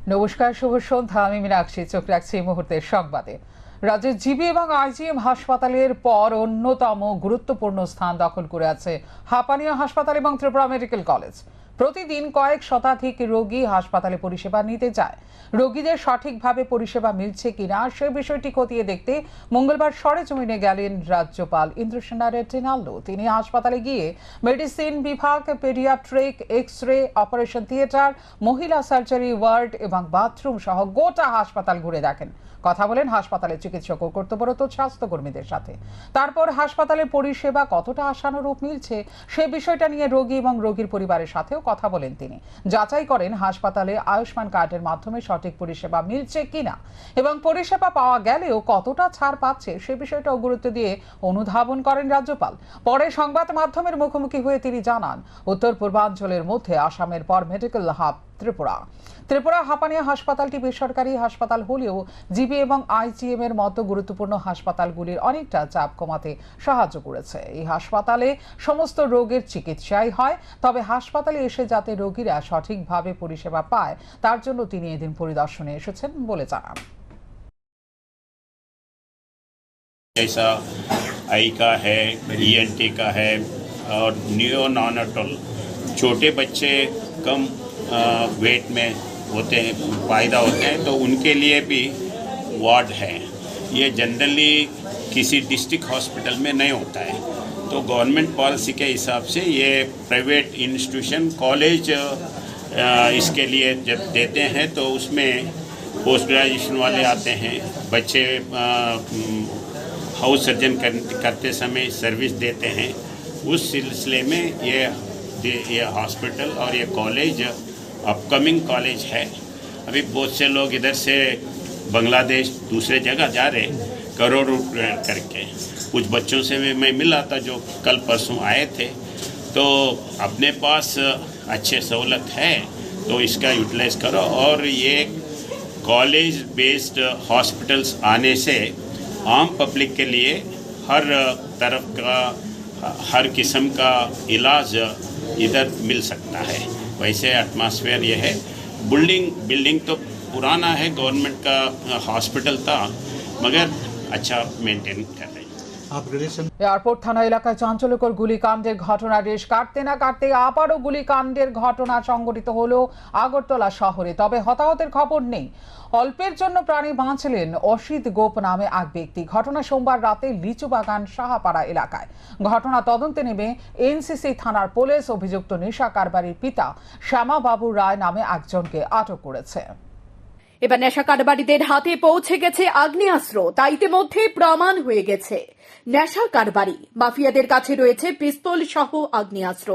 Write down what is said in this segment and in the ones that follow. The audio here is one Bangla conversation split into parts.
নমস্কার, শুভ সন্ধ্যা। আমি মীনাক্ষী। চোখ রাখছি এই মুহূর্তের সংবাদে। রাজ্যের জিবি এবং আইজিএম হাসপাতালের পর অন্যতম গুরুত্বপূর্ণ স্থান দখল করে আছে হাপানিয়া হাসপাতাল এবং ত্রিপুরা মেডিকেল কলেজ। প্রতিদিন কয়েক শতাধিক রোগী হাসপাতালে পরিষেবা নিতে যায়। রোগীদের সঠিকভাবে পরিষেবা মিলছে কিনা সে বিষয়টি খতিয়ে দেখতে মঙ্গলবার সরেজমিনে গেলেন রাজ্যপাল ইন্দ্রসেনা রেড্ডি নাল্লু। তিনি হাসপাতালে গিয়ে মেডিসিন বিভাগ, paediatric, X ray, operation theatre, মহিলা সার্জারি ওয়ার্ড এবং বাথরুম সহ গোটা হাসপাতাল ঘুরে দেখেন। কথা বলেন হাসপাতালের চিকিৎসক ও কর্তব্যরত স্বাস্থ্যকর্মীদের সাথে। তারপর হাসপাতালের পরিষেবা কতটা আশানুরূপ মিলছে সে বিষয়টা নিয়ে রোগী এবং রোগীর পরিবারের সাথেও কথা বলেন তিনি। যাচাই করেন হাসপাতালে আয়ুষ্মান কার্ডের মাধ্যমে সঠিক পরিষেবা মিলছে কিনা এবং পরিষেবা পাওয়া গেলেও কতটা ছাড় পাচ্ছে সে বিষয়টাও গুরুত্ব দিয়ে অনুধাবন করেন রাজ্যপাল। পরে সংবাদ মাধ্যমের মুখোমুখি হয়ে তিনি জানান, উত্তর পূর্বাঞ্চলের মধ্যে আসামের পর মেডিকেল হাব ত্রিপুরা হাপানিয়া হাসপাতালটি বেসরকারি হাসপাতাল হলেও জিবি এবং আইজিএম এর মতো গুরুত্বপূর্ণ হাসপাতালগুলির অনেকটা চাপ কমাতে সাহায্য করেছে। এই হাসপাতালে সমস্ত রোগের চিকিৎসাই হয়, তবে হাসপাতালে এসে যাতে রোগীরা সঠিকভাবে পরিষেবা পায় তার জন্য তিনি এদিন পরিদর্শনে এসেছেন বলে জানান। जैसा आई का है, ईएनटी का है और नियोनाटल, छोटे बच्चे कम वेट में होते हैं, पैदा होते हैं, तो उनके लिए भी वार्ड है। ये जनरली किसी डिस्ट्रिक्ट हॉस्पिटल में नहीं होता है, तो गवर्नमेंट पॉलिसी के हिसाब से ये प्राइवेट इंस्टीट्यूशन कॉलेज इसके लिए जब देते हैं तो उसमें पोस्ट ग्रेजुएशन वाले आते हैं, बच्चे हाउस सर्जन करते समय सर्विस देते हैं। उस सिलसिले में ये हॉस्पिटल और ये कॉलेज अपकमिंग कॉलेज है। अभी बहुत से लोग इधर से बांग्लादेश दूसरे जगह जा रहे करोड़ों रुपये करके। कुछ बच्चों से मैं मिला था जो कल परसों आए थे, तो अपने पास अच्छे सहूलत है तो इसका यूटिलाइज करो। और ये कॉलेज बेस्ड हॉस्पिटल्स आने से आम पब्लिक के लिए हर तरफ का हर किस्म का इलाज इधर मिल सकता है। वैसे एटमॉस्फेयर ये है। बिल्डिंग तो पुराना है, गवर्नमेंट का हॉस्पिटल था, मगर अच्छा मेंटेन कर रहे हैं। এয়ারপোর্ট থানা এলাকায় চাঞ্চল্যকর গুলিকাণ্ডের ঘটনা রেশ কাটতে না কাটতে আবারও গুলিকাণ্ডের ঘটনা সংঘটিত হলো আগরতলা শহরে। তবে হতাহতের খবর নেই। অল্পের জন্য প্রাণী বাঁচলেন অসিত গোপ নামে এক ব্যক্তি। ঘটনা সোমবার রাতে লিচুবাগান সাহাপাড়া এলাকায়। ঘটনা তদন্তে নেমে এনসিসি থানার পুলিশ অভিযুক্ত নেশা কারবারির পিতা শ্যামাবাবু রায় নামে একজনকে আটক করেছে। এবার নেশা কারবারিদের হাতে পৌঁছে গেছে আগ্নেয়াস্ত্র, তা ইতিমধ্যে প্রমাণ হয়ে গেছে। নেশা কারবারি মাফিয়াদের কাছে রয়েছে পিস্তল সহ আগ্নেয়াস্ত্র।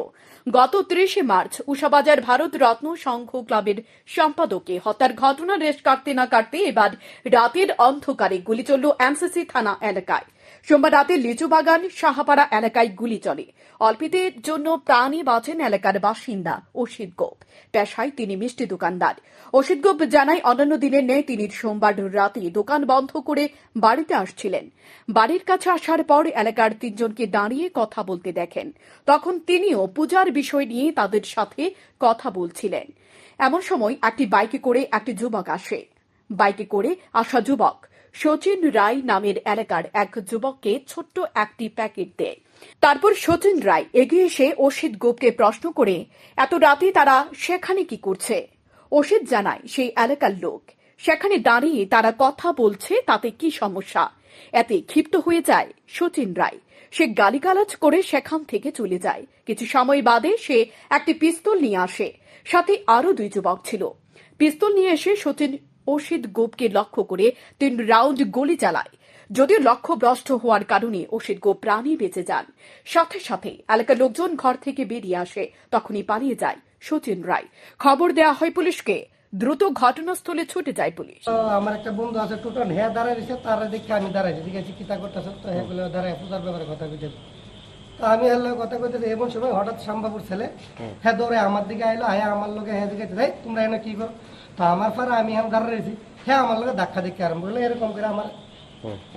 গত ৩০ মার্চ উষাবাজার ভারত রত্ন সংঘ ক্লাবের সম্পাদককে হত্যার ঘটনা রেশ কাটতে না কাটতে এবার রাতের অন্ধকারে গুলি চলল এনসিসি থানা এলাকায়। সোমবার রাতে লিচুবাগান সাহাপাড়া এলাকায় গুলি চলে। অল্পের জন্য প্রাণে বাঁচেন এলাকার বাসিন্দা অসিত গোপ। পেশায় তিনি মিষ্টি দোকানদার। অসিত গোপ জানায়, অন্যান্য দিনের নেই তিনি সোমবার রাতে দোকান বন্ধ করে বাড়িতে আসছিলেন। বাড়ির কাছে আসার পর এলাকার ৩ জনকে দাঁড়িয়ে কথা বলতে দেখেন। তখন তিনিও পূজার বিষয় নিয়ে তাদের সাথে কথা বলছিলেন। এমন সময় একটি বাইকে করে একটি যুবক আসে। বাইকে করে আসা যুবক শচীন রায় নামের এলাকার এক যুবককে ছোট্ট একটি প্যাকেট দেয়। তারপর শচীন রায় এগিয়ে এসে অসিত গোপকে প্রশ্ন করে, এত রাতে তারা সেখানে কি করছে? অসিত জানায়, সেই এলাকার লোক সেখানে দাঁড়িয়ে তারা কথা বলছে, তাতে কি সমস্যা? এতে ক্ষিপ্ত হয়ে যায় শচীন রায়। সে গালিগালাজ করে সেখান থেকে চলে যায়। কিছু সময় বাদে সে একটি পিস্তল নিয়ে আসে। সাথে আরো 2 যুবক ছিল। পিস্তল নিয়ে এসে শচীন অসিত গোপকে লক্ষ্য করে 3 রাউন্ড গুলি চালায়। যদিও লক্ষ্যভ্রষ্ট হওয়ার কারণে অসিত গোপ প্রাণে বেঁচে যান। সাথে সাথে এলাকার লোকজন ঘর থেকে বেরিয়ে আসে। তখনই পালিয়ে যায় শচীন রায়। খবর দেওয়া হয় পুলিশকে। দ্রুত ঘটনাস্থলে ছুটে যায় পুলিশ। আমার একটা বন্ধু আছে টোটাল হ্যাঁ দাঁড়ায় রয়েছে, তার দেখে আমি দাঁড়াইছি, ঠিক আছে কিতা করতেছে, তো হ্যাঁ বলে দাঁড়ায় পূজার ব্যাপারে কথা কইতে। তো আমি হ্যাঁ কথা কইতে এমন সময় হঠাৎ শ্যামবাবুর ছেলে হ্যাঁ দৌড়ে আমার দিকে আইলো। হ্যাঁ আমার লোকে হ্যাঁ দিকে ভাই তোমরা এনে কি করো? তো আমার ফারা আমি হ্যাঁ দাঁড়ায় রয়েছি। হ্যাঁ আমার লোকে ধাক্কা দেখে আরম্ভ করলো, এরকম করে আমার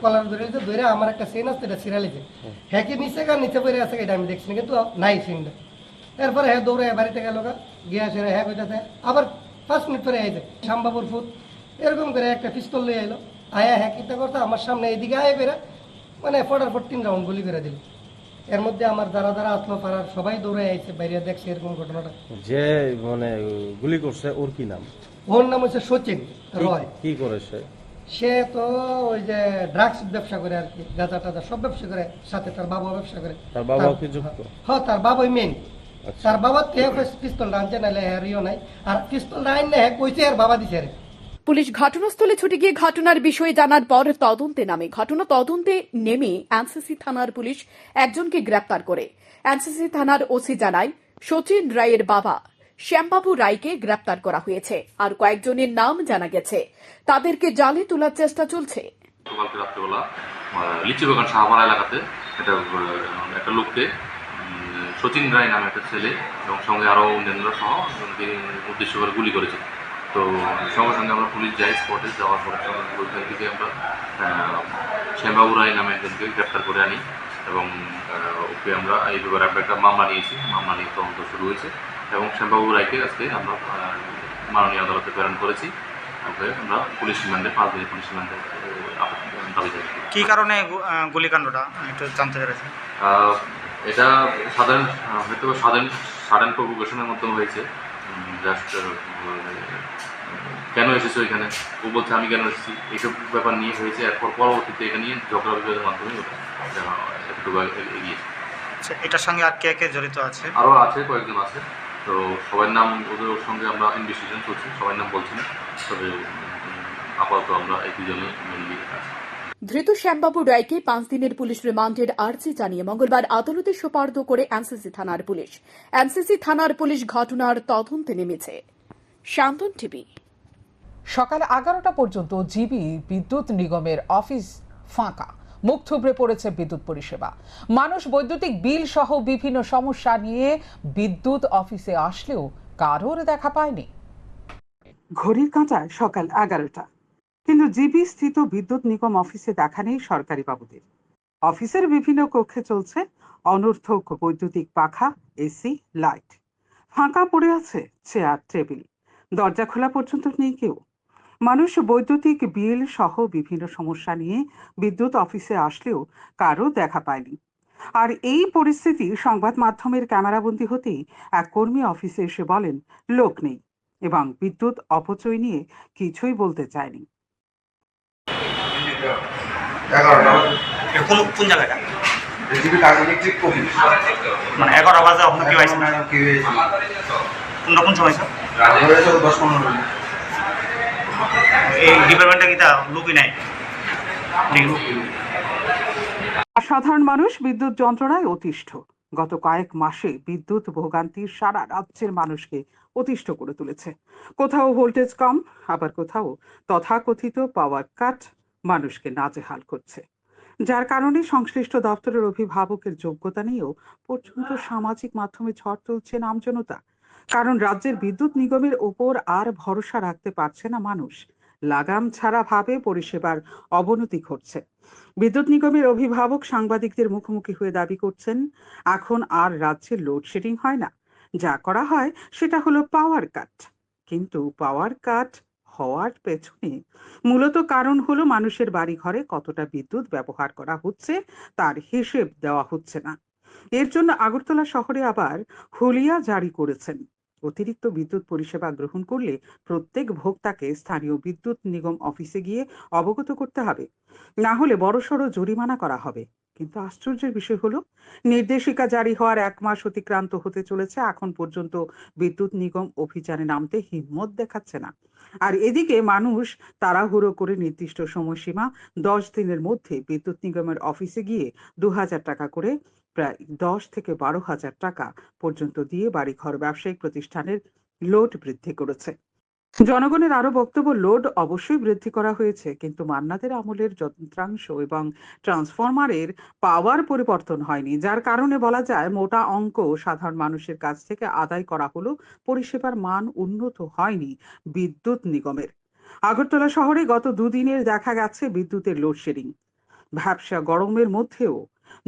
কলার ধরে আমার একটা চেন আসতে এটা ছিঁড়ালিছে। হ্যাঁ কি নিচে গা নিচে পড়ে আছে এটা আমি দেখছি না, কিন্তু নাই চেনটা। এরপরে হ্যাঁ দৌড়ে বাড়িতে গেল গিয়ে আসে হ্যাঁ কইতেছে আবার 5 মিনিট পরে আইছে শামবাবুর ফুট এরকম করে একটা পিস্তল নিয়ে এলো আয়া হ্যাঁ কিতা করতে আমার সামনে এইদিকে আয় বেরা মানে ফটার ফট 3 রাউন্ড গুলি করে দিল। এর মধ্যে আমার যারা যারা আত্ম পাড়ার সবাই দৌড়ে আইছে বাইরে দেখছে এরকম ঘটনাটা। যে মানে গুলি করছে ওর কি নাম? ওর নাম হচ্ছে সচিন রয়। কি করেছে? সে তো ওই যে ড্রাগস ব্যবসা করে আর কি, গাঁজা টাজা সব ব্যবসা করে, সাথে তার বাবা ব্যবসা করে। তার বাবাও কি যুক্ত? হ্যাঁ তার বাবাই মেন। আচ্ছা। তার বাবার থেকে পিস্তল আনছে নাহলে হ্যারিও নাই, আর পিস্তল আইন না হ্যাঁ কইছে আর বাবা দিছে আর কি। পুলিশ ঘটনাস্থলে ছুটে গিয়ে ঘটনার বিষয়ে জানার পর তদন্তে নামে। ঘটনা তদন্তে নেমে এনসিসি থানার পুলিশ একজনকে গ্রেপ্তার করে। এনসিসি থানার ওসি জানায় সচিন রায়ের বাবা শ্যামবাবু রায়কে গ্রেপ্তার করা হয়েছে, আর কয়েকজনের নাম জানা গেছে। তাদেরকে জালে তোলার চেষ্টা চলছে। গতকালকে রাত্রেবেলা লিচুবাগান শাহপাড়া এলাকাতে একটা লোককে সচিন রায় নামে একটা ছেলে এবং সঙ্গে আরও অন্যান্য সহ উদ্দেশ্য করে গুলি করেছে। তো সঙ্গে সঙ্গে আমরা পুলিশ যাই, স্পটে যাওয়ার পরে ওইখান থেকে আমরা শ্যামবাবু রায় নামে একজনকে গ্রেপ্তার করে আনি এবং ওকে আমরা এই ব্যাপারে একটা মামলা নিয়েছি। মামলা নিয়ে তদন্ত শুরু হয়েছে এবং শ্যামবাবু রায়কে আজকে আমরা মাননীয় আদালতে প্রেরণ করেছি। ওকে আমরা পুলিশ রিমান্ডে 5 দিনের পুলিশ রিমান্ডে দাবি জানাই। কী কারণে গুলিকাণ্ডটা একটু জানতে পেরেছি? এটা হয়তো সাডেন প্রভোকেশনের মাধ্যমে হয়েছে। জাস্ট কেন এসেছে ওইখানে, ও বলছে আমি কেন এসেছি, এইসব ব্যাপার নিয়ে হয়েছে। এরপর পরবর্তীতে এটা নিয়ে ঝগড়া বিবাদের মাধ্যমে ওটা একটু এগিয়েছে। আচ্ছা, এটার সঙ্গে আর কে কে জড়িত আছে? আরও আছে, কয়েকজন আছে। তো সবার নাম ওদের সঙ্গে আমরা ইনভেস্টিগেশন করছি, সবার নাম বলছি না, তবে আপাতত আমরা এই দুজনে মেনলি আছি। ধৃত শ্যামবাবু রায়কে 5 দিনের পুলিশ রিমান্ডের আর্জি জানিয়ে মঙ্গলবার আদালতে সোপর্দ করে এনসিসি থানার পুলিশ। এনসিসি থানার পুলিশ ঘটনার তদন্তে নেমেছে। শান্তন টিভি। সকাল 11টা পর্যন্ত জিবি বিদ্যুৎ নিগমের অফিস ফাঁকা, মুখ থুবড়ে পড়েছে বিদ্যুৎ পরিষেবা। মানুষ বৈদ্যুতিক বিল সহ বিভিন্ন সমস্যা নিয়ে বিদ্যুৎ অফিসে আসলেও কারোর দেখা পায়নি। ঘড়ির কাঁটায় সকাল 11টা, কিন্তু জিবি স্থিত বিদ্যুৎ নিগম অফিসে দেখা নেই সরকারি বাবুদের। অফিসের বিভিন্ন কক্ষে চলছে অনর্থক বৈদ্যুতিক পাখা, এসি, লাইট। ফাঁকা পড়ে আছে চেয়ার, টেবিল, দরজা খোলা পর্যন্ত নেই কেউ। মানুষ বৈদ্যুতিক বিল সহ বিভিন্ন সমস্যা নিয়ে বিদ্যুৎ অফিসে আসলেও কারো দেখা পায়নি। আর এই পরিস্থিতি সংবাদ মাধ্যমের ক্যামেরাবন্দি হতেই এক কর্মী অফিসে এসে বলেন লোক নেই এবং বিদ্যুৎ অপচয় নিয়ে কিছুই বলতে চায়নি। কোন জায়গাটা? মানে 11 বাজে আপনার কেউ আসছে না? কোন সময় স্যার? এই ডিপার্টমেন্টটা কি তা লোকই নাই? সাধারণ মানুষ বিদ্যুৎ যন্ত্রণায় অতিষ্ঠ। গত কয়েক মাসে বিদ্যুৎ ভোগান্তি সারা রাজ্যের মানুষকে অতিষ্ঠ করে তুলেছে। কোথাও ভোল্টেজ কম, আবার কোথাও তথাকথিত পাওয়ার কাট মানুষকে নাজেহাল করছে, যার কারণে সংশ্লিষ্ট দপ্তরের অভিভাবকের যোগ্যতা নিয়েও পর্যন্ত সামাজিক মাধ্যমে ঝড় তুলছে আমজনতা। কারণ রাজ্যের বিদ্যুৎ নিগমের ওপর আর ভরসা রাখতে পারছে না মানুষ। লাগাম ছাড়া ভাবে পরিষেবার অবনতি ঘটছে। বিদ্যুৎ নিগমের অভিভাবক সাংবাদিকদের মুখোমুখি হয়ে দাবি করছেন, এখন আর রাজ্যে লোডশেডিং হয় না, যা করা হয় সেটা হলো পাওয়ার কাট। কিন্তু পাওয়ার কাট হওয়ার পেছনে মূলত কারণ হলো মানুষের বাড়ি ঘরে কতটা বিদ্যুৎ ব্যবহার করা হচ্ছে তার হিসেব দেওয়া হচ্ছে না। এর জন্য আগরতলা শহরে আবার হুলিয়া জারি করেছেন। অতিরিক্ত বিদ্যুৎ পরিষেবা গ্রহণ করলে প্রত্যেক ভোক্তাকে স্থানীয় বিদ্যুৎ নিগম অফিসে গিয়ে অবগত করতে হবে, না হলে বড়সড় জরিমানা করা হবে। কিন্তু আশ্চর্যের বিষয় হলো, নির্দেশিকা জারি হওয়ার 1 মাস অতিক্রান্ত হতে চলেছে, এখন পর্যন্ত বিদ্যুৎ নিগম অভিযানে নামতে হিম্মত দেখাচ্ছে না। আর এদিকে মানুষ তাড়াহুড়ো করে নির্দিষ্ট সময়সীমা 10 দিনের মধ্যে বিদ্যুৎ নিগমের অফিসে গিয়ে 2000 টাকা করে প্রায় 10 থেকে 12,000 টাকা পর্যন্ত দিয়ে বাড়িঘর ব্যবসায়িক প্রতিষ্ঠানের লোড বৃদ্ধি করেছে। জনগণের আরো বক্তব্য, লোড অবশ্যই বৃদ্ধি করা হয়েছে, কিন্তু মান্নাদের আমলের যন্ত্রাংশ এবং ট্রান্সফরমারের পাওয়ার পরিবর্তন হয়নি, যার কারণে বলা যায় মোটা অঙ্ক সাধারণ মানুষের কাছ থেকে আদায় করা হলো, পরিষেবার মান উন্নত হয়নি বিদ্যুৎ নিগমের। আগরতলা শহরে গত 2 দিনের দেখা গেছে বিদ্যুতের লোডশেডিং। ভ্যাপসা গরমের মধ্যেও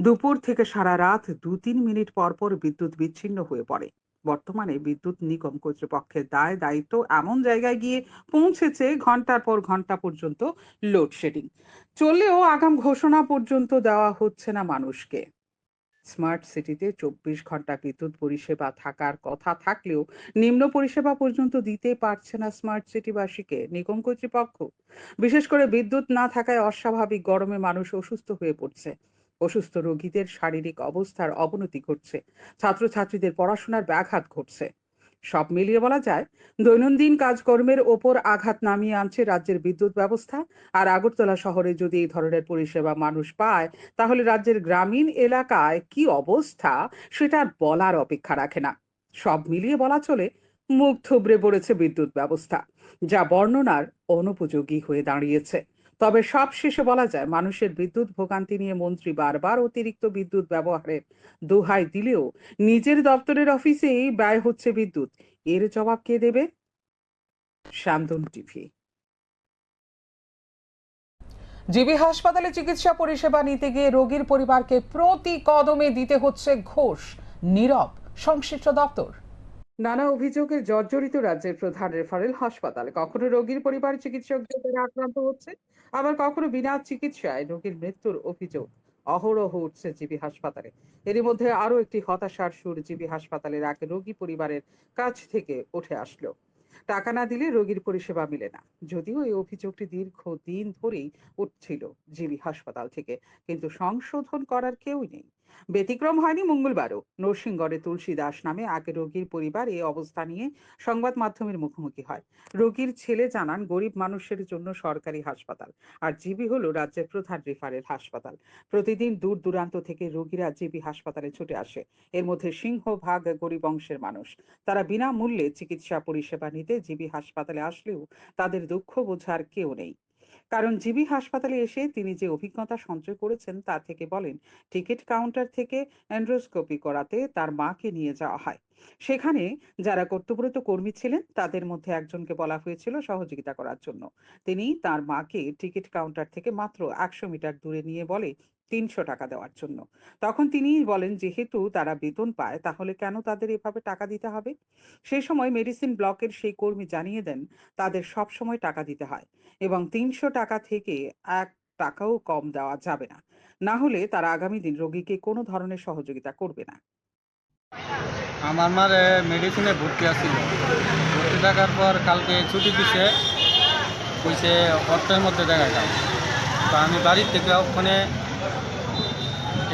দুপুর থেকে সারা রাত 2-3 মিনিট পর পর বিদ্যুৎ বিচ্ছিন্ন হয়ে পড়ে। বর্তমানে বিদ্যুৎ নিগম কর্তৃপক্ষের দায় দায়িত্ব এমন জায়গায় গিয়ে পৌঁছেছে ঘন্টার পর ঘন্টা পর্যন্ত লোডশেডিং চললেও আগাম ঘোষণা পর্যন্ত দেওয়া হচ্ছে না মানুষকে। স্মার্ট সিটিতে 24 ঘন্টা বিদ্যুৎ পরিষেবা থাকার কথা থাকলেও নিম্ন পরিষেবা পর্যন্ত দিতে পারছে না স্মার্ট সিটিবাসীকে নিগম কর্তৃপক্ষ। বিশেষ করে বিদ্যুৎ না থাকায় অস্বাভাবিক গরমে মানুষ অসুস্থ হয়ে পড়ছে। অসুস্থ রোগীদের শারীরিক অবস্থার অবনতি ঘটছে, ছাত্রছাত্রীদের পড়াশোনার ব্যাঘাত ঘটছে। সব মিলিয়ে বলা যায় দৈনন্দিন কাজকর্মের ওপর আঘাত নামিয়ে আনছে রাজ্যের বিদ্যুৎ ব্যবস্থা। আর আগরতলা শহরে যদি এই ধরনের পরিষেবা মানুষ পায় তাহলে রাজ্যের গ্রামীণ এলাকায় কি অবস্থা সেটা আর বলার অপেক্ষা রাখে না। সব মিলিয়ে বলা চলে মুখ থুবড়ে পড়েছে বিদ্যুৎ ব্যবস্থা, যা বর্ণনার অনুপযোগী হয়ে দাঁড়িয়েছে। তবে সব শেষে বলা যায় মানুষের বিদ্যুৎ ভোগান্তি নিয়ে মন্ত্রী বারবার অতিরিক্ত বিদ্যুৎ ব্যবহারের দোহাই দিলেও নিজের দপ্তরের অফিসেই ব্যয় হচ্ছে বিদ্যুৎ। এর জবাব কে দেবে? শান্তন টিভি। জিবি হাসপাতালে চিকিৎসা পরিষেবা নিতে গিয়ে রোগীর পরিবারকে প্রতি কদমে দিতে হচ্ছে ঘোষ। নীরব সংশ্লিষ্ট দপ্তর। নানা অভিযোগে জর্জরিত রাজ্যের প্রধান রেফারেল হাসপাতালে কখনো রোগীর পরিবার চিকিৎসকদের দ্বারা আক্রান্ত হচ্ছে, আবার কখনো বিনা চিকিৎসায় রোগীর মৃত্যুর অভিযোগ অহরহ উঠছে জিবি হাসপাতালে। এরই মধ্যে আরো একটি হতাশার সুর জিবি হাসপাতালের এক রোগী পরিবারের কাছ থেকে উঠে আসলো। টাকা না দিলে রোগীর পরিষেবা মিলে না। যদিও এই অভিযোগটি দীর্ঘদিন ধরেই উঠছিল জিবি হাসপাতাল থেকে, কিন্তু সংশোধন করার কেউই নেই। ব্যতিক্রম হয়নি মঙ্গলবারও। নরসিংগড়ে তুলসী দাস নামে এক রোগীর পরিবার এই অবস্থা নিয়ে সংবাদ মাধ্যমের মুখোমুখি হয়। রোগীর ছেলে জানান, গরিব মানুষের জন্য সরকারি হাসপাতাল, আর জিবি হলো রাজ্যের প্রধান রেফারেল হাসপাতাল। প্রতিদিন দূর দূরান্ত থেকে রোগীরা জিবি হাসপাতালে ছুটে আসে। এর মধ্যে সিংহভাগ গরিব অংশের মানুষ। তারা বিনামূল্যে চিকিৎসা পরিষেবা নিতে জিবি হাসপাতালে আসলেও তাদের দুঃখ বোঝার কেউ নেই। কারণ জিবি হাসপাতালে এসে তিনি যে অভিজ্ঞতা সঞ্চয় করেছেন তা থেকে বলেন, টিকিট কাউন্টার থেকে এন্ড্রোস্কোপি করাতে তার মাকে নিয়ে যাওয়া হয়। সেখানে যারা কর্তব্যরত কর্মী ছিলেন তাদের মধ্যে একজনকে বলা হয়েছিল সহযোগিতা করার জন্য। তিনি তার মাকে টিকিট কাউন্টার থেকে মাত্র 100 মিটার দূরে নিয়ে বলে 300 টাকা দেওয়ার জন্য। তখন তিনি বলেন, যেহেতু তারা বেতন পায় তাহলে কেন তাদের এভাবে টাকা দিতে হবে। সেই সময় মেডিসিন ব্লকের সেই কর্মী জানিয়ে দেন তাদের সব সময় টাকা দিতে হয় এবং 300 টাকা থেকে 1 টাকাও কম দেওয়া যাবে না, না হলে তারা আগামী দিন রোগীকে কোনো ধরনের সহযোগিতা করবে না। আমার মার মেডিসিনে ভর্তি আছিল, ভর্তি থাকার পর কালকে ছুটি দিছে, কইছে অর্থের মধ্যে দেখা যায়। তো আমি বাড়ির থেকে ওখানে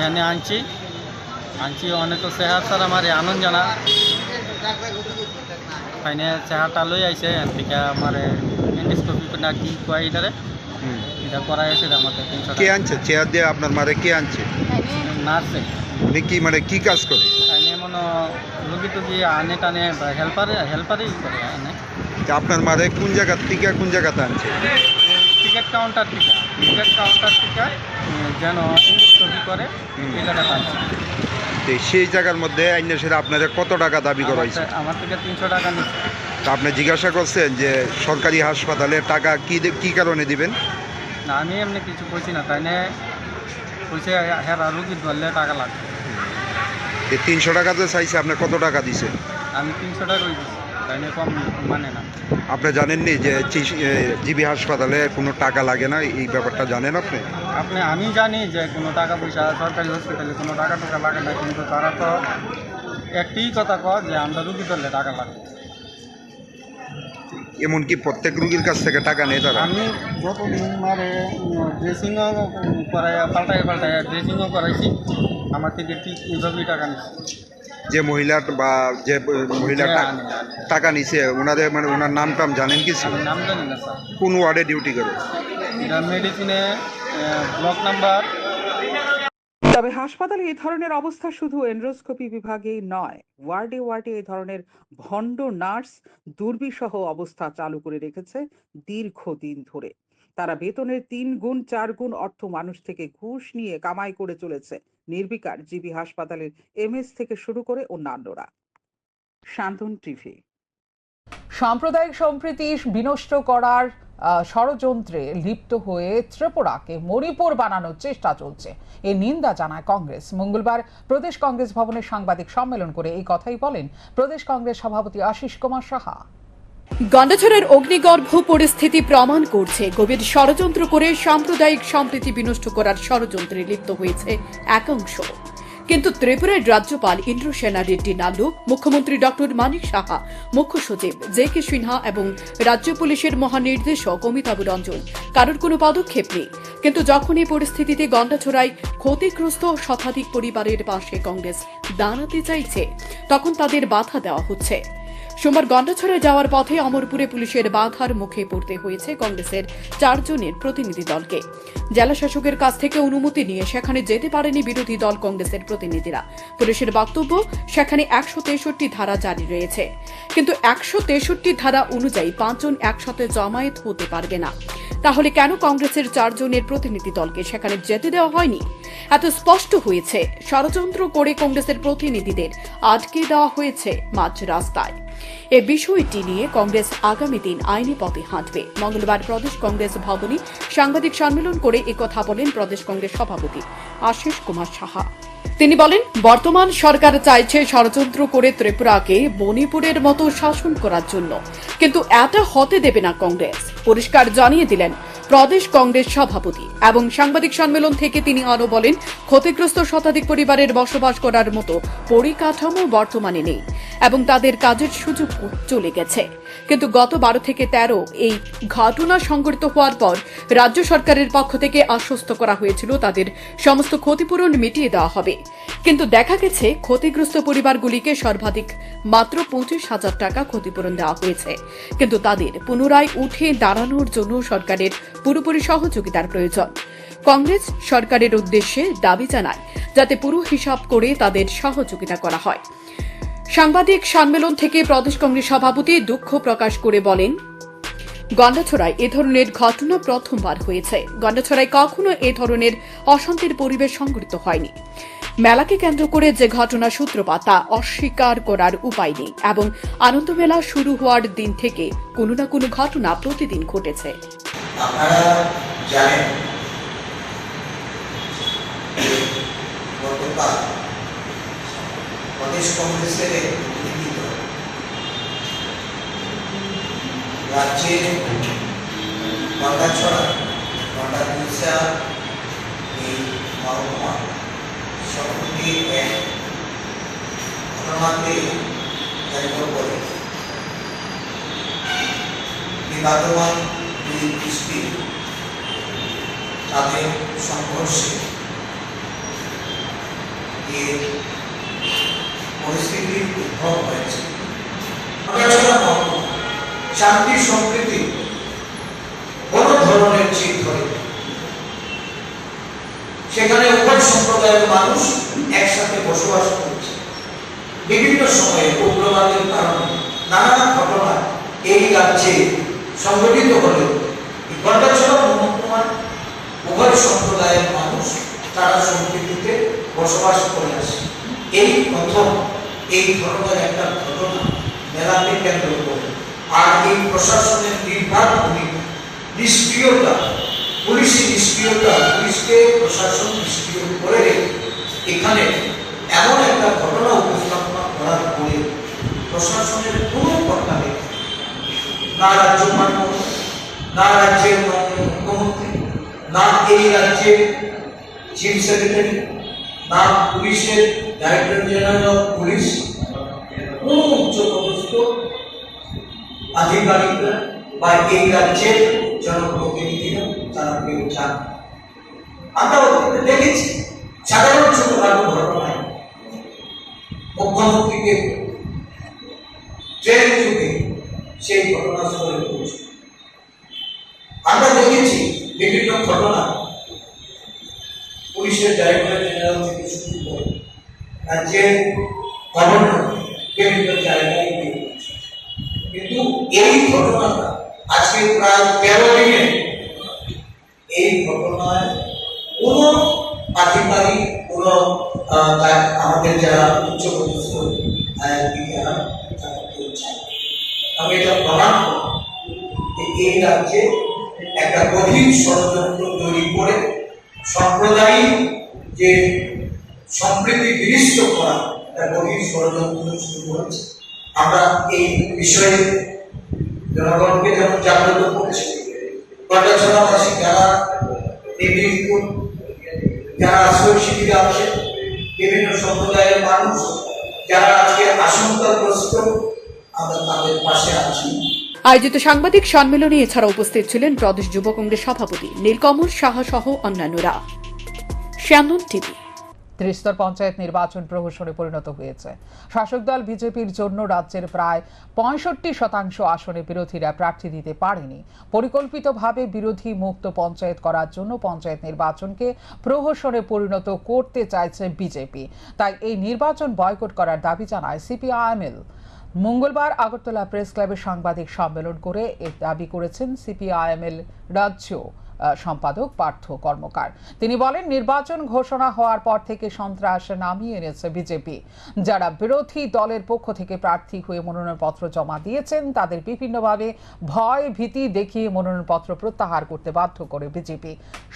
এনে আনছি অনেক তো চেহার স্যার আমার আনন্দ জানা ফাইনে চেহারটা লই আইছে থেকে আমার এন্ডোস্কোপি না কি কয় এটারে এটা করাই আছে আমাদের 300 কে আনছে চেয়ার দিয়ে আপনার মারে কে আনছে? নার্সে। উনি কি মানে কি কাজ করে? ফাইনে মনে রোগী টুগি আনে টানে হেল্পারই করে আনে। আপনার মারে কোন জায়গাতে আনছে? টিকিট কাউন্টার থেকে যেন এন্ডোস্কোপি করে এই জায়গাটা আনছে। সেই জায়গার মধ্যে আইনে সেটা আপনাদের কত টাকা দাবি করা হয়েছে? আমার থেকে 300 টাকা নিচ্ছে। তা আপনি জিজ্ঞাসা করছেন যে সরকারি হাসপাতালে টাকা কি কারণে দিবেন? না, আমি এমনি কিছু বলছি না, তাই না কইছে হ্যাঁ রুগী ধরলে টাকা লাগবে। এই 300 টাকা যে চাইছে আপনি কত টাকা দিছেন? আমি 300 টাকা দিচ্ছি, তাই না কম মানে না। আপনি জানেননি যে জিবি হাসপাতালে কোনো টাকা লাগে না, এই ব্যাপারটা জানেন আপনি? আমি জানি যে কোনো টাকা পয়সা সরকারি হসপিটালে কোনো টাকা লাগে না, কিন্তু তারা তো একটাই কথা কয় যে আমরা রুগী ধরলে টাকা লাগবে। এমনকি প্রত্যেক রুগীর কাছ থেকে টাকা নেই তারা? আমি যতদিন মারে ড্রেসিংও পাল্টায় ড্রেসিংও করাইছি, আমার থেকে ঠিক এইভাবেই টাকা নিচ্ছে। যে মহিলা টাকা নিছে ওনাদের মানে ওনার নাম টাম জানেন কিছু? আমি নাম জানি না স্যার। কোন ওয়ার্ডে ডিউটি করে? এটা মেডিসিনে ব্লক নাম্বার। তবে হাসপাতালে এই ধরনের অবস্থা শুধু এন্ড্রোস্কোপি বিভাগেই নয়, ওয়ার্ডে ওয়ার্ডে এই ধরনের ভণ্ড নার্স দুর্বিষহ অবস্থা চালু করে রেখেছে দীর্ঘদিন ধরে। তারা বেতনের 3 গুণ 4 গুণ অর্থ মানুষ থেকে ঘুষ নিয়ে কামাই করে চলেছে। নির্বিকার জিবি হাসপাতালের এমএস থেকে শুরু করে অন্যান্যরা। শান্তন টিভি। সাম্প্রদায়িক সম্প্রীতি বিনষ্ট করার ষড়যন্ত্রে লিপ্ত হয়ে ত্রিপুরাকে মণিপুর বানানোর চেষ্টা চলছে। এই নিন্দা জানায় কংগ্রেস। মঙ্গলবার প্রদেশ কংগ্রেস ভবনে সাংবাদিক সম্মেলন করে এই কথাই বলেন প্রদেশ কংগ্রেস সভাপতি আশিস কুমার সাহা। গন্ডাছড়ার অগ্নিগর্ভ পরিস্থিতি প্রমাণ করছে গভীর ষড়যন্ত্র করে সাম্প্রদায়িক সম্প্রীতি বিনষ্ট করার ষড়যন্ত্রে লিপ্ত হয়েছে একাংশ। কিন্তু ত্রিপুরার রাজ্যপাল ইন্দ্রসেনা রেড্ডি নাল্লু, মুখ্যমন্ত্রী ডক্টর মানিক সাহা, মুখ্য সচিব জে.কে. সিনহা এবং রাজ্য পুলিশের মহানির্দেশক অমিতাভ রঞ্জন কারোর কোনো পদক্ষেপ নেই। কিন্তু যখন এই পরিস্থিতিতে গন্ডাছড়ায় ক্ষতিগ্রস্ত শতাধিক পরিবারের পাশে কংগ্রেস দাঁড়াতে চাইছে, তখন তাদের বাধা দেওয়া হচ্ছে। সোমবার গন্ডাছড়ায় যাওয়ার পথে অমরপুরে পুলিশের বাধার মুখে পড়তে হয়েছে কংগ্রেসের 4 জনের প্রতিনিধি দলকে। জেলা শাসকের কাছ থেকে অনুমতি নিয়ে সেখানে যেতে পারেনি বিরোধী দল কংগ্রেসের প্রতিনিধিরা। পুলিশের বক্তব্য, সেখানে 163 ধারা জারি রয়েছে, কিন্তু 163 ধারা অনুযায়ী 5 জন একসাথে জমায়েত হতে পারবে না। তাহলে কেন কংগ্রেসের 4 জনের প্রতিনিধি দলকে সেখানে যেতে দেওয়া হয়নি? এত স্পষ্ট হয়েছে, ষড়যন্ত্র করে কংগ্রেসের প্রতিনিধিদের আটকে দেওয়া হয়েছে মাঝ রাস্তায়। এ বিষয়টি নিয়ে কংগ্রেস আগামী দিন আইনি পথে হাঁটবে। মঙ্গলবার প্রদেশ কংগ্রেস ভবনে সাংবাদিক সম্মেলন করে একথা বলেন প্রদেশ কংগ্রেস সভাপতি আশিস কুমার সাহা। তিনি বলেন, বর্তমান সরকার চাইছে ষড়যন্ত্র করে ত্রিপুরাকে মণিপুরের মতো শাসন করার জন্য, কিন্তু এটা হতে দেবে না কংগ্রেস, পরিষ্কার জানিয়ে দিলেন প্রদেশ কংগ্রেস সভাপতি। এবং সাংবাদিক সম্মেলন থেকে তিনি আরও বলেন, ক্ষতিগ্রস্ত শতাধিক পরিবারের বসবাস করার মতো পরিকাঠামো বর্তমানে নেই এবং তাদের কাজের সুযোগ চলে গেছে। কিন্তু গত 12 থেকে 13 এই ঘটনা সংঘটিত হওয়ার পর রাজ্য সরকারের পক্ষ থেকে আশ্বস্ত করা হয়েছিল তাদের সমস্ত ক্ষতিপূরণ মিটিয়ে দেওয়া হবে। কিন্তু দেখা গেছে ক্ষতিগ্রস্ত পরিবারগুলিকে সর্বাধিক মাত্র 25,000 টাকা ক্ষতিপূরণ দেওয়া হয়েছে। কিন্তু তাদের পুনরায় উঠে দাঁড়ানোর জন্য সরকারের পুরোপুরি সহযোগিতার প্রয়োজন। কংগ্রেস সরকারের উদ্দেশ্যে দাবি জানায় যাতে পুরো হিসাব করে তাদের সহযোগিতা করা হয়। সাংবাদিক সম্মেলন থেকে প্রদেশ কংগ্রেস সভাপতি দুঃখ প্রকাশ করে বলেন, গন্ডাছড়ায় এ ধরনের ঘটনা প্রথমবার হয়েছে। গন্ডাছড়ায় কখনো এ ধরনের অশান্তির পরিবেশ সংঘটিত হয়নি। মেলাকে কেন্দ্র করে যে ঘটনা সূত্রপাত তা অস্বীকার করার উপায় নেই এবং আনন্দ মেলা শুরু হওয়ার দিন থেকে কোনো না কোনো ঘটনা প্রতিদিন ঘটেছে। আপনারা জানেন, গতকাল প্রদেশ কংগ্রেসের প্রতিনিধি দল রাজ্যের গন্ডাছড়া, গন্ডাগুলশা এই মহকুমা সম্পর্কে এক ঘটনাকে কেন্দ্র করে বিবাদমান দুই গোষ্ঠী তাদের সংঘর্ষে এর পরিস্থিতির উদ্ভব হয়েছে। শান্তি সম্প্রীতি বড় ধরনের চিহ্ন ধরে সেখানে উভয় সম্প্রদায়ের মানুষ একসাথে বসবাস করছে। বিভিন্ন সময়ে উগ্রবাদের কারণে নানা ঘটনা এই রাজ্যে সংঘটিত হলেও গন্ডাছড়া মহকুমার উভয় সম্প্রদায়ের মানুষ তারা সম্প্রীতিতে বসবাস করে আসে। এই প্রথম এই ধরনের একটা ঘটনা মেলাকে কেন্দ্র করে, আর এই প্রশাসনের নির্বাক ভূমিকা, নিষ্ক্রিয়তা, পুলিশি নিষ্ক্রিয়তা, পুলিশকে প্রশাসন নিষ্ক্রিয় করে এখানে এমন একটা ঘটনা উপস্থাপনা করার পরে প্রশাসনের কোনো কথা নেই। না রাজ্যপাল, না রাজ্যের মুখ্যমন্ত্রী, না এই রাজ্যের চিফ সেক্রেটারি, না পুলিশের ডাইরেক্টর জেনারেল অফ পুলিশ, কোন উচ্চপদস্থ আধিকারিকরা বা এই রাজ্যের জনপ্রতিনিধিরা তারা কেউ চান। আমরা দেখেছি সাধারণ ছোটখাটো ঘটনায় মুখ্যমন্ত্রীকে ট্রেন যুগে সেই ঘটনাস্থলে পৌঁছে। আমরা দেখেছি বিভিন্ন ঘটনা পুলিশের ডাইরেক্টর জেনারেল থেকে শুরু করে রাজ্যের গভর্নর বিভিন্ন জায়গায় গিয়েছে। কিন্তু এই ঘটনাটা আজকে প্রায় 13 দিনে এই ঘটনায় কোন আধিকারিক, কোন আমাদের যারা উচ্চপদস্থ আমি এটা প্রমাণ করি এই রাজ্যে একটা গভীর ষড়যন্ত্র তৈরি করে সাম্প্রদায়িক যে সম্প্রীতি বিনষ্ট করা একটা গভীর ষড়যন্ত্র শুরু করেছে। আমরা এই বিষয়ে জনগণকে যেমন জাগ্রত করছি, কটাছড়াবাসী যারা যারা আশ্রয় শিবিরে আছে, বিভিন্ন সম্প্রদায়ের মানুষ যারা আজকে আশঙ্কাগ্রস্ত, আমরা তাদের পাশে আছি। আয়োজিত সাংবাদিক সম্মেলনে এছাড়া উপস্থিত ছিলেন প্রদেশ যুব কংগ্রেস সভাপতি নীলকমল সাহা সহ অন্যান্যরা। Salmon TV. ত্রিস্তর পঞ্চায়েত নির্বাচন প্রহসনে পরিণত হয়েছে। শাসক দল বিজেপির জন্য রাজ্যের প্রায় 65% আসনে বিরোধীরা প্রার্থী দিতে পারেনি। পরিকল্পিতভাবে বিরোধী মুক্ত পঞ্চায়েত করার জন্য পঞ্চায়েত নির্বাচনকে প্রহসনে পরিণত করতে চাইছে বিজেপি। তাই এই নির্বাচন বয়কট করার দাবি জানায় সিপিআইএমএল। মঙ্গলবার আগরতলা প্রেস ক্লাবে সাংবাদিক সম্মেলন করে এ দাবি করেছেন সিপিআইএমএল রাজ্য সম্পাদক পার্থ কর্মকার। তিনি বলেন, নির্বাচন ঘোষণা হওয়ার পর থেকে সন্ত্রাস নামিয়ে এনেছে বিজেপি। যারা বিরোধী দলের পক্ষ থেকে প্রার্থী হয়ে মনোনয়নপত্র জমা দিয়েছেন তাদের বিভিন্নভাবে ভয় ভীতি দেখিয়ে মনোনয়নপত্র প্রত্যাহার করতে বাধ্য করে বিজেপি।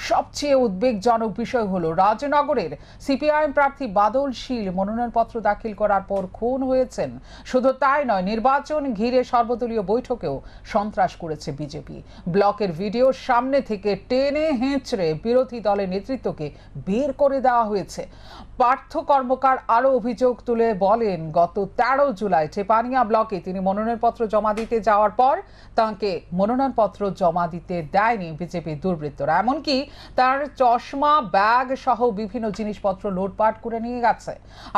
সবচেয়ে উদ্বেগজনক বিষয় হলো রাজনগরের সিপিআইএম প্রার্থী বাদল শীল মনোনয়নপত্র দাখিল করার পর খুন হয়েছেন। শুধু তাই নয়, নির্বাচন ঘিরে সর্বদলীয় বৈঠকেও সন্ত্রাস করেছে বিজেপি। ব্লকের ভিডিওর সামনে থেকে টেনে হেঁচড়ে বিরোধী দলের নেতৃত্বকে বের করে দেওয়া হয়েছে। পার্থ কর্মকার আরো অভিযোগ তুলে বলেন, গত 13 জুলাই টেপানিয়া ব্লকে তিনি মনোনয়নপত্র জমা দিতে যাওয়ার পর তাকে মনোনয়নপত্র জমা দিতে দেয়নি বিজেপি দুর্বৃত্তরা। এমনকি তার চশমা, ব্যাগ সহ বিভিন্ন জিনিসপত্র লুটপাট করে নিয়ে গেছে।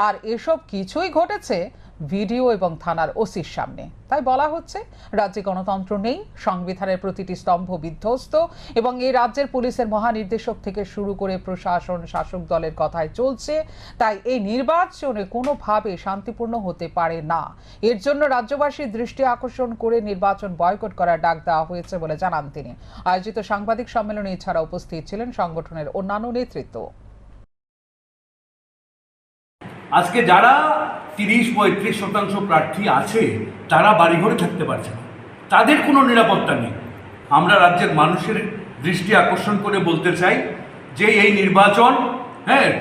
আর এসব কিছুই ঘটেছে ভিডিও এবং থানার ওসির সামনে। তাই বলা হচ্ছে, রাজ্যে গণতন্ত্র নেই, সংবিধানের প্রতিটি স্তম্ভ বিধ্বস্ত এবং এই রাজ্যের পুলিশের মহানির্দেশক থেকে শুরু করে প্রশাসন শাসক দলের কথায় চলছে। তাই এই নির্বাচনে কোনোভাবে শান্তিপূর্ণ হতে পারে না। এর জন্য রাজ্যবাসীর দৃষ্টি আকর্ষণ করে নির্বাচন বয়কট করার ডাক দেওয়া হয়েছে বলে জানান তিনি। আয়োজিত সাংবাদিক সম্মেলনে এছাড়া উপস্থিত ছিলেন সংগঠনের অন্যান্য নেতৃত্ব। আজকে যারা 30-35% প্রার্থী আছে তারা বাড়িঘরে থাকতে পারছে না, তাদের কোনো নিরাপত্তা নেই। আমরা রাজ্যের মানুষের দৃষ্টি আকর্ষণ করে বলতে চাই যে এই নির্বাচন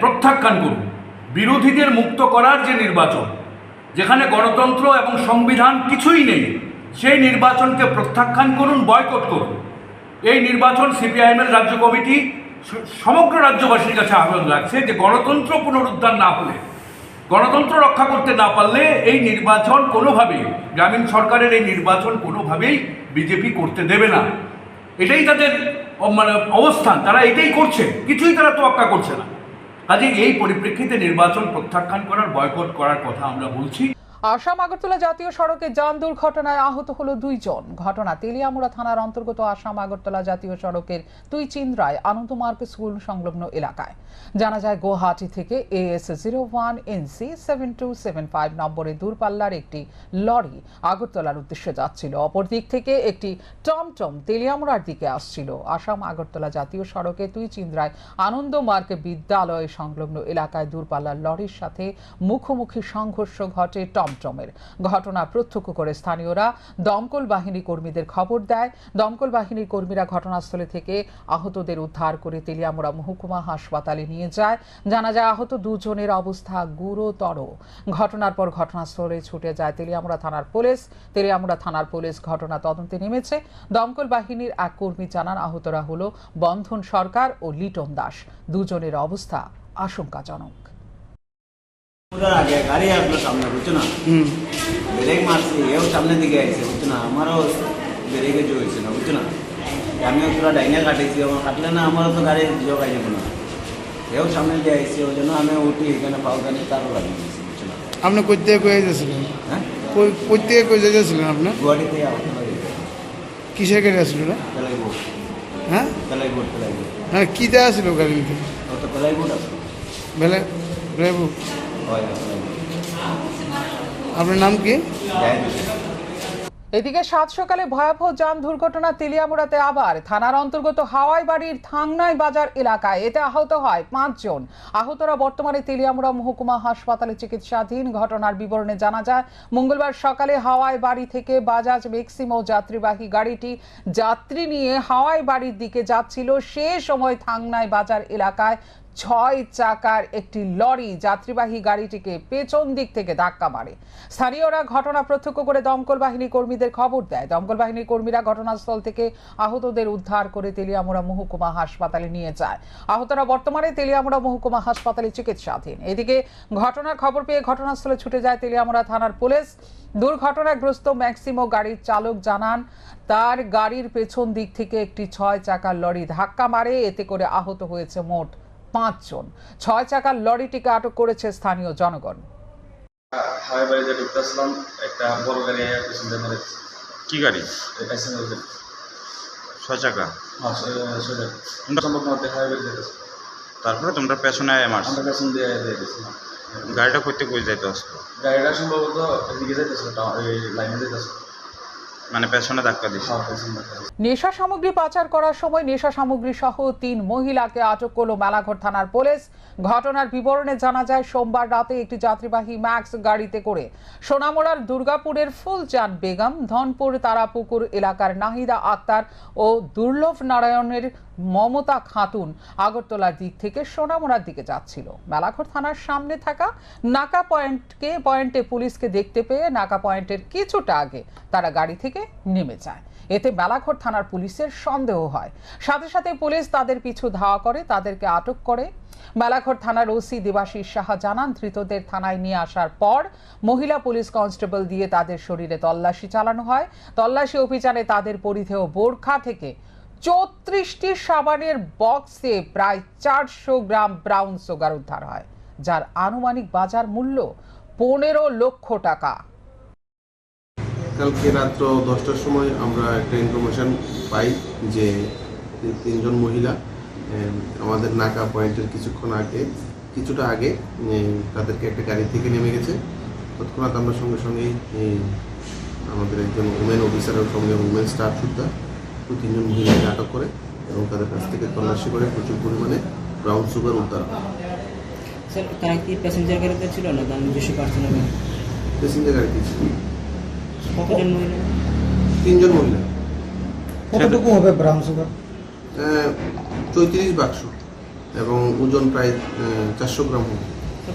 প্রত্যাখ্যান করুন। বিরোধীদের মুক্ত করার যে নির্বাচন, যেখানে গণতন্ত্র এবং সংবিধান কিছুই নেই, সেই নির্বাচনকে প্রত্যাখ্যান করুন, বয়কট করুন। এই নির্বাচন সিপিআইএমের রাজ্য কমিটি সমগ্র রাজ্যবাসীর কাছে আহ্বান রাখছে যে গণতন্ত্র পুনরুদ্ধার না হলে, গণতন্ত্র রক্ষা করতে না পারলে এই নির্বাচন কোনোভাবেই, গ্রামীণ সরকারের এই নির্বাচন কোনোভাবেই বিজেপি করতে দেবে না। এটাই তাদের অবস্থান, তারা এটাই করছে, কিছুই তারা তোয়াক্কা করছে না। কাজে এই পরিপ্রেক্ষিতে নির্বাচন প্রত্যাখ্যান করার, বয়কট করার কথা আমরা বলছি। আসাম আগরতলা জাতীয় সড়কে যান দুর্ঘটনায় আহত হলো 2 জন। ঘটনা তেলিয়ামুড়া থানার অন্তর্গত আসাম আগরতলা জাতীয় সড়কের তুইচিন্দ্রায় আনন্দমার্গ স্কুল সংলগ্ন এলাকায়। জানা যায়, গুয়াহাটি থেকে AS01 NC 7275 নম্বরে দূরপাল্লার একটি লরি আগরতলার উদ্দেশ্যে যাচ্ছিল। অপরদিক থেকে একটি টমটম তেলিয়ামুড়ার দিকে আসছিল। আসাম আগরতলা জাতীয় সড়কে তুইচিন্দ্রায় আনন্দমার্গ বিদ্যালয় সংলগ্ন এলাকায় দূরপাল্লার লরির সাথে মুখোমুখি সংঘর্ষ ঘটে টমটমের। ঘটনা প্রত্যক্ষ করে স্থানীয়রা দমকল বাহিনী কর্মীদের খবর দেয়। দমকল বাহিনীর কর্মীরা ঘটনাস্থলে থেকে আহতদের উদ্ধার করে তেলিয়ামুড়া মহকুমা হাসপাতালে নিয়ে যায়। জানা যায়, আহত 2 জনের অবস্থা গুরুতর। ঘটনার পর ঘটনাস্থলে ছুটে যায় তেলিয়ামুড়া থানার পুলিশ। তেলিয়ামুড়া থানার পুলিশ ঘটনা তদন্তে নেমেছে। দমকল বাহিনীর এক কর্মী জানান, আহতরা হলো বন্ধন সরকার ও লিটন দাস। 2 জনের অবস্থা আশঙ্কাজনক। আগে গাড়ি আসলো সামনে, বুঝছো না, ব্রেক মারছি, এও সামনের দিকে আসছে, বুঝছো না, আমারও ব্রেকে জয়েছে না, বুঝছো না, আমিও তোরা ডাইনে কাটেছি, আমার কাটলে না আমারও তো গাড়ি জোগাই যাবো না, এও সামনে দিয়ে আসছে, ওই জন্য আমি উঠি এখানে পাওগানি তারও লাগিয়ে দিয়েছি, বুঝছো না। আপনি কই থেকে কয়ে যাচ্ছিলেন? হ্যাঁ, কই থেকে কই যাচ্ছিলেন আপনি? গুয়াহাটিতে কিসের গাড়ি আসছিল না? তেলাইবোট। হ্যাঁ, তেলাইবোট। হ্যাঁ, কি দেওয়া ছিল গাড়িতে? ও তো তেলাইবোট আছে। আপনার নাম কি? এদিকে সাত সকালে ভয়াবহ যান দুর্ঘটনা তেলিয়ামুড়াতে আবার থানার অন্তর্গত হাওয়াই বাড়ির থাংনাই বাজার এলাকায়। এতে আহত হয় 5 জন। আহতরা বর্তমানে তেলিয়ামুড়া মহকুমা হাসপাতালে চিকিৎসাধীন। ঘটনার বিবরণে জানা যায়, মঙ্গলবার সকালে হাওয়াই বাড়ি থেকে বাজাজ ম্যাক্সিমো যাত্রীবাহী গাড়িটি যাত্রী নিয়ে হাওয়াই বাড়ির দিকে যাচ্ছিল। সে সময় থাংনাই বাজার এলাকায় 6 চাকার একটি লরি যাত্রীবাহী গাড়িটিকে পেছন দিক থেকে ধাক্কা মারে। স্থানীয়রা ঘটনা প্রত্যক্ষ করে দমকল বাহিনী কর্মীদের খবর দেয়। দমকল বাহিনীর কর্মীরা ঘটনাস্থল থেকে আহতদের উদ্ধার করে তেলিয়ামুড়া মহকুমা হাসপাতালে নিয়ে যায়। আহতরা বর্তমানে তেলিয়ামুড়া মহকুমা হাসপাতালে চিকিৎসাধীন। এদিকে ঘটনার খবর পেয়ে ঘটনাস্থলে ছুটে যায় তেলিয়ামুড়া থানার পুলিশ। দুর্ঘটনাগ্রস্ত ম্যাক্সিমো গাড়ির চালক জানান, তার গাড়ির পেছন দিক থেকে একটি 6 চাকার লরি ধাক্কা মারে। এতে করে আহত হয়েছে মোট 5 জন। 6 চাকার লরিটিকে আটক করেছে স্থানীয় জনগণ। হাওয়াই বাড়িতে ঢুকতেছিলাম, একটা বড় গাড়ি পেছনে মেরে। কি গাড়ি? 6 চাকা। তারপরে তোমরা পেছনে মারছো? আমরা পেছন দিয়ে গেছিলাম। গাড়িটা করতে কই যাইতে আসলো? গাড়িটা সম্ভবত এদিকে যাইতেছিল, এই লাইনে যাইতেছিল, মানে পেছনে ধাক্কা দিছে। নেশা সামগ্রী পাচার করার সময় নেশা সামগ্রী সহ 3 মহিলাকে আটক করল মেলাঘর থানার পুলিশ। ঘটনার বিবরণে জানা যায়, সোমবার রাতে একটি যাত্রীবাহী ম্যাক্স গাড়িতে করে সোনামুড়ার দুর্গাপুরের ফুলচাঁদ বেগম, ধনপুর তারাপুকুর এলাকার নাহিদা আক্তার ও দুর্লভ নারায়ণের মমতা খাতুন আগরতলার দিক থেকে সোনামুড়ার দিকে যাচ্ছিল। মেলাঘর থানার সামনে থাকা নাকা পয়েন্টে পুলিশকে দেখতে পেয়ে নাকা পয়েন্টের কিছুটা আগে তারা গাড়ি থেকে নেমে যায়। এতে মেলাঘর থানার পুলিশের সন্দেহ হয়। সাথে সাথে পুলিশ তাদের পিছু ধাওয়া করে তাদেরকে আটক করে। মেলাঘর থানার ওসি দেবাশিস সাহা জানান, ধৃতদের থানায় নিয়ে আসার পর মহিলা পুলিশ কনস্টেবল দিয়ে তাদের শরীরে তল্লাশি চালানো হয়। তল্লাশি অভিযানে তাদের পরিধেয় বোরখা থেকে 34টি সাবানের বক্সে প্রায় 400 গ্রাম ব্রাউন সুগার উদ্ধার হয়, যার আনুমানিক বাজার মূল্য 15 লক্ষ টাকা। কালকে রাত্র 10টার সময় আমরা একটা ইনফরমেশন পাই যে 3 জন মহিলা আমাদের নাকা পয়েন্টের কিছুটা আগে তাদেরকে একটা গাড়ি থেকে নেমে গেছে। তৎক্ষণাৎ আমরা সঙ্গে সঙ্গেই আমাদের একজন উমেন অফিসারের সঙ্গে উমেন স্টাফ সুদ্ধা 3 জন মহিলাকে আটক করে এবং তাদের কাছ থেকে তল্লাশি করে প্রচুর পরিমাণে ব্রাউন সুগার উদ্ধার হয়। স্যার, তারা কি প্যাসেঞ্জার গাড়িতে ছিল না তার নিজস্ব পার্সোনাল গাড়ি? প্যাসেঞ্জার গাড়িতে ছিল। কতজন মহিলা? 3 জন মহিলা। কতটুকু হবে ব্রাউন সুগার? 34 বাক্স এবং ওজন প্রায় 400 গ্রাম হবে।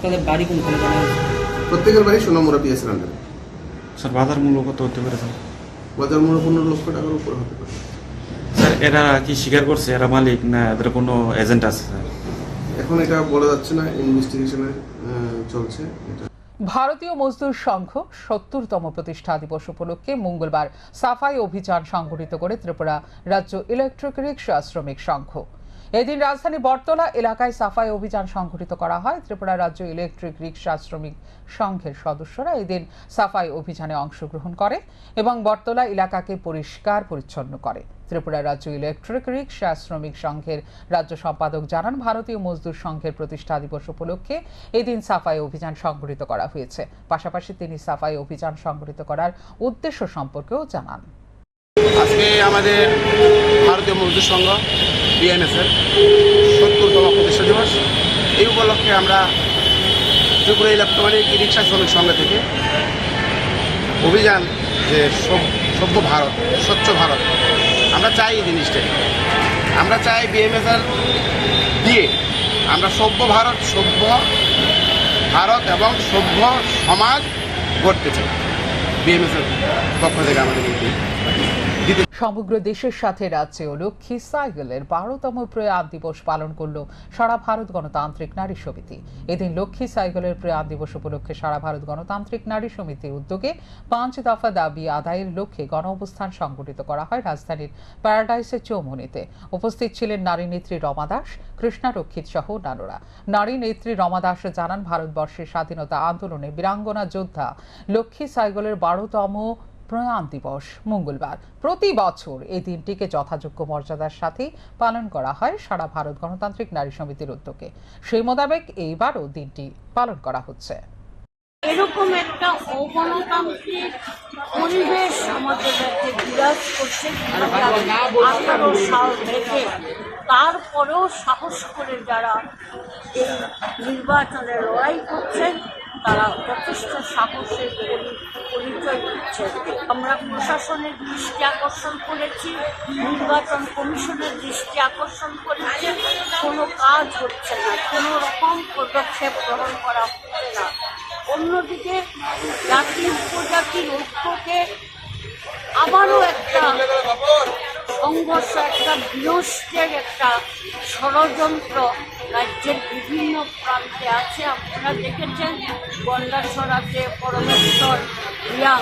তাদের বাড়ি কোনখানে? প্রত্যেকের বাড়ি সোনামুড়া পিএসের আন্ডারে। স্যার, বাজার মূল্য কত হতে পারে? বাজার মূল্য 15 লক্ষ টাকার উপর হতে পারে। স্যার, এরা কি স্বীকার করছে এরা মালিক না এদের কোনো এজেন্ট আছে? এখন এটা বলা যাচ্ছে না, ইনভেস্টিগেশনে চলছে। ভারতীয় মজদুর সংঘ 70তম প্রতিষ্ঠা দিবস উপলক্ষে মঙ্গলবার সাফাই অভিযান সংগঠিত করে ত্রিপুরা রাজ্য ইলেকট্রিক রিক্সা শ্রমিক সংঘ। এদিন রাজধানী বটতলা এলাকায় সাফাই অভিযান সংগঠিত করা হয়। ত্রিপুরা রাজ্য ইলেকট্রিক রিক্সা শ্রমিক সংঘের সদস্যরা এদিন সাফাই অভিযানে অংশগ্রহণ করে এবং বটতলা এলাকাকে পরিষ্কার পরিচ্ছন্ন করে। ত্রিপুরা রাজ্য ইলেকট্রিক রিক্সা শ্রমিক সংঘের রাজ্য সম্পাদক জানান, ভারতীয় মজদুর সংঘের প্রতিষ্ঠা দিবস উপলক্ষে এদিন সাফাই অভিযান সংগঠিত করা হয়েছে। পাশাপাশি তিনি সাফাই অভিযান সংগঠিত করার উদ্দেশ্য সম্পর্কেও জানান। আজকে আমাদের ভারতীয় মজদুর সংঘ বিএমএসের 70তম প্রতিষ্ঠা দিবস। এই উপলক্ষে আমরা ত্রিপুরা ইলেকট্রনিক রিক্সা শ্রমিক সংঘ থেকে অভিযান যে সভ্য ভারত, স্বচ্ছ ভারত, আমরা চাই এই জিনিসটাই। আমরা চাই বিএমএসের দিয়ে আমরা সভ্য ভারত এবং সভ্য সমাজ গড়তে চাই। বিএমএসের পক্ষ থেকে আমাদের সমগ্র দেশের সাথে রাজ্যেও লক্ষ্মী সাইকেলের 12তম প্রয়াণ দিবস পালন করল সারা ভারত গণতান্ত্রিক নারী সমিতি। এদিন লক্ষ্মী সাইকেলের প্রয়াণ দিবস উপলক্ষে সারা ভারত গণতান্ত্রিক নারী সমিতির উদ্যোগে 5 দফা দাবি আদায়ের লক্ষ্যে গণ অবস্থান সংগঠিত করা হয় রাজধানীর প্যারাডাইসের চৌমুহনীতে। উপস্থিত ছিলেন নারী নেত্রী রমা দাস, কৃষ্ণা রক্ষিত সহ অন্যান্যরা। নারী নেত্রী রমা দাস জানান, ভারতবর্ষের স্বাধীনতা আন্দোলনে বীরাঙ্গনা যোদ্ধা লক্ষ্মী সাইকেলের 12তম প্রয়াণ দিবস মঙ্গলবার। প্রতি বছর এই দিনটিকে যথাযোগ্য মর্যাদার সাথে পালন করা হয় সারা ভারত গণতান্ত্রিক নারী সমিতির উদ্যোগে। সেই মোতাবেক এইবারও দিনটি পালন করা হচ্ছে। এরকম একটা অগণতান্ত্রিক পরিবেশ আমাদের রাজ্যে বিরাজ করছে 2018 সাল থেকে। তারপরেও সাহস করে যারা এই নির্বাচনে লড়াই করছেন তারা যথেষ্ট সাহসের পরিচয় দিচ্ছেন। আমরা প্রশাসনের দৃষ্টি আকর্ষণ করেছি, নির্বাচন কমিশনের দৃষ্টি আকর্ষণ করেছি, কোনো কাজ হচ্ছে না, কোনো রকম পদক্ষেপ গ্রহণ করা হচ্ছে না। অন্যদিকে জাতি উপজাতির ঐক্যকে আবারও একটা সংঘর্ষ, একটা বিনষ্টের একটা ষড়যন্ত্র রাজ্যের বিভিন্ন প্রান্তে আছে। আপনারা দেখেছেন গন্ডাছড়াতে পরমেশ্বর রিয়াং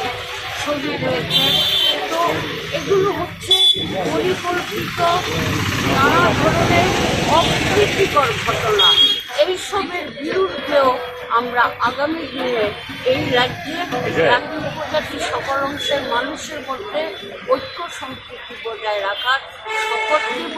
শহীদ হয়েছে। তো এগুলো হচ্ছে পরিকল্পিত নানা ধরনের অপ্রীতিকর ঘটনা। এইসবের বিরুদ্ধেও আমরা আগামী দিনে এই রাজ্যে জাতি উপজাতি সকল অংশের মানুষের মধ্যে ঐক্য সম্প্রীতি বজায় রাখার শপথ নেব।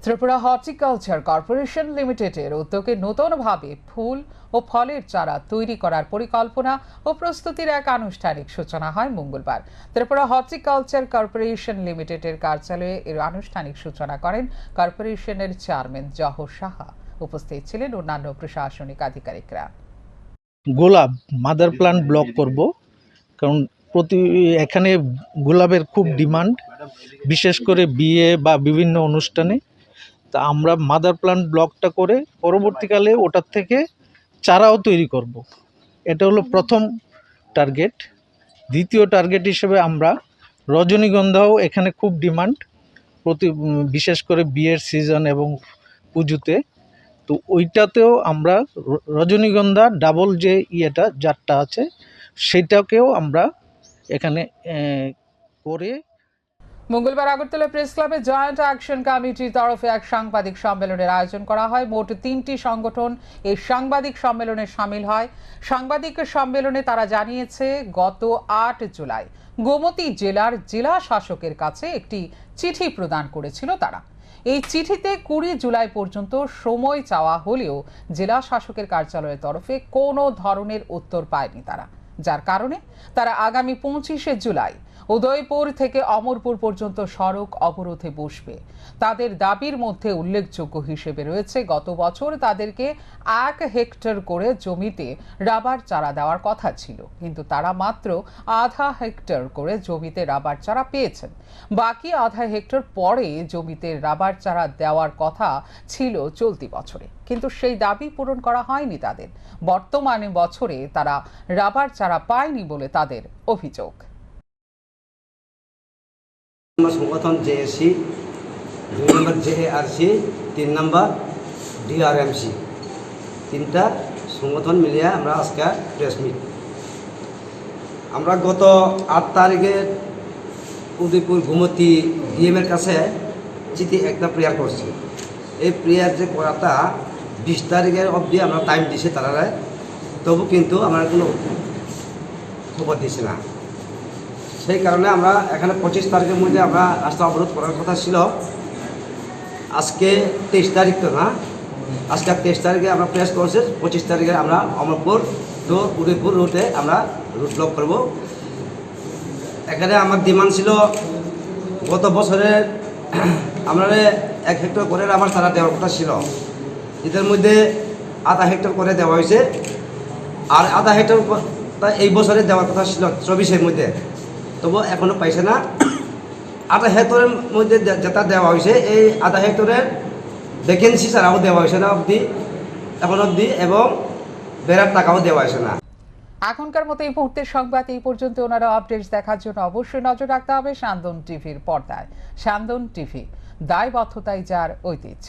ত্রিপুরা হর্টিকালচার কর্পোরেশন লিমিটেডের উদ্যোগে নতুনভাবে ফুল ও ফলের চারা তৈরি করার পরিকল্পনা ও প্রস্তুতির এক আনুষ্ঠানিক সূচনা হয় মঙ্গলবার। ত্রিপুরা হর্টিকালচার কর্পোরেশন লিমিটেডের কার্যালয়ে এর আনুষ্ঠানিক সূচনা করেন কর্পোরেশনের চেয়ারম্যান জহর সাহা। উপস্থিত ছিলেন অন্যান্য প্রশাসনিক আধিকারিকরা। গোলাপ মাদার প্লান্ট ব্লক করব, কারণ এখানে গোলাপের খুব ডিমান্ড, বিশেষ করে বিয়ে বা বিভিন্ন অনুষ্ঠানে। তা আমরা মাদার প্লান্ট ব্লকটা করে পরবর্তীকালে ওটার থেকে চারাও তৈরি করব। এটা হলো প্রথম টার্গেট। দ্বিতীয় টার্গেট হিসেবে আমরা রজনীগন্ধাও এখানে খুব ডিমান্ড, বিশেষ করে বিয়ের সিজন এবং পুজোতে। তো ওইটাতেও আমরা রজনীগন্ধা ডাবল যে জাতটা আছে সেটাকেও আমরা এখানে করে। মঙ্গলবার আগরতলা প্রেস ক্লাবে জয়েন্ট অ্যাকশন কমিটির তরফে এক সাংবাদিক সম্মেলনের আয়োজন করা হয়। মোট 3টি সংগঠন এই সাংবাদিক সম্মেলনে সামিল হয়। সাংবাদিক সম্মেলনে তারা জানিয়েছে, গত 8 জুলাই গোমতী জেলার জেলা শাসকের কাছে একটি চিঠি প্রদান করেছিল তারা। এই চিঠিতে 20 জুলাই পর্যন্ত সময় চাওয়া হলেও জেলা শাসকের কার্যালয়ের তরফে কোনো ধরনের উত্তর পায়নি তারা, যার কারণে তারা আগামী 25 জুলাই উদয়পুর থেকে অমরপুর পর্যন্ত সড়ক অবরোধে বসবে। তাদের দাবির মধ্যে উল্লেখযোগ্য হিসেবে রয়েছে, গত বছর তাদেরকে 1 হেক্টর করে জমিতে রাবার চারা দেওয়ার কথা ছিল, কিন্তু তারা মাত্র আধা হেক্টর করে জমিতে রাবার চারা পেয়েছেন। বাকি আধা হেক্টর পরে জমিতে রাবার চারা দেওয়ার কথা ছিল চলতি বছরে, কিন্তু সেই দাবি পূরণ করা হয়নি তাদের। বর্তমানে বছরে তারা রাবার চারা পায়নি বলে তাদের অভিযোগ। সংগঠন জেএসি, 2 নম্বর জেএআরসি, 3 নম্বর ডিআরএমসি, 3টা সংগঠন মিলিয়ে আমরা আজকে প্রেস মিট। আমরা গত 8 তারিখে উদয়পুর গোমতী ডিএমের কাছে চিঠি একটা প্রেয়ার করছি। এই প্রেয়ার যে করাটা 20 তারিখের অবধি আমরা টাইম দিছি তারা, তবু কিন্তু আমরা কোনো খবর দিছি না। সেই কারণে আমরা এখানে 25 তারিখের মধ্যে আমরা রাস্তা অবরোধ করার কথা ছিল। আজকে 23 তারিখ তো না, আজকে 23 তারিখে আমরা প্রেস করছি, 25 তারিখে আমরা অমরপুর তো উদয়পুর রুটে আমরা রুট ব্লক করব। এখানে আমার ডিমান্ড ছিল, গত বছরের আমরা 1 হেক্টর করে আমার তারা দেওয়ার কথা ছিল, এদের মধ্যে আধা হেক্টর করে দেওয়া হয়েছে, আর আধা হেক্টর এই বছরে দেওয়ার কথা ছিল 24-এর মধ্যে, তবু এখনও পাইছে না। আধা হেক্টরের মধ্যে যেটা দেওয়া হয়েছে, এই আধা হেক্টরের ভ্যাকেন্সি ছাড়াও দেওয়া হয়েছে না এখন অবধি, এবং বেড়ার টাকাও দেওয়া হয়েছে না। এখনকার মতো এই মুহূর্তের সংবাদ এই পর্যন্ত। ওনারা আপডেটস দেখার জন্য অবশ্যই নজর রাখতে হবে সান্দন টিভির পর্দায়। সান্দন টিভি, দায়বদ্ধতাই যার ঐতিহ্য।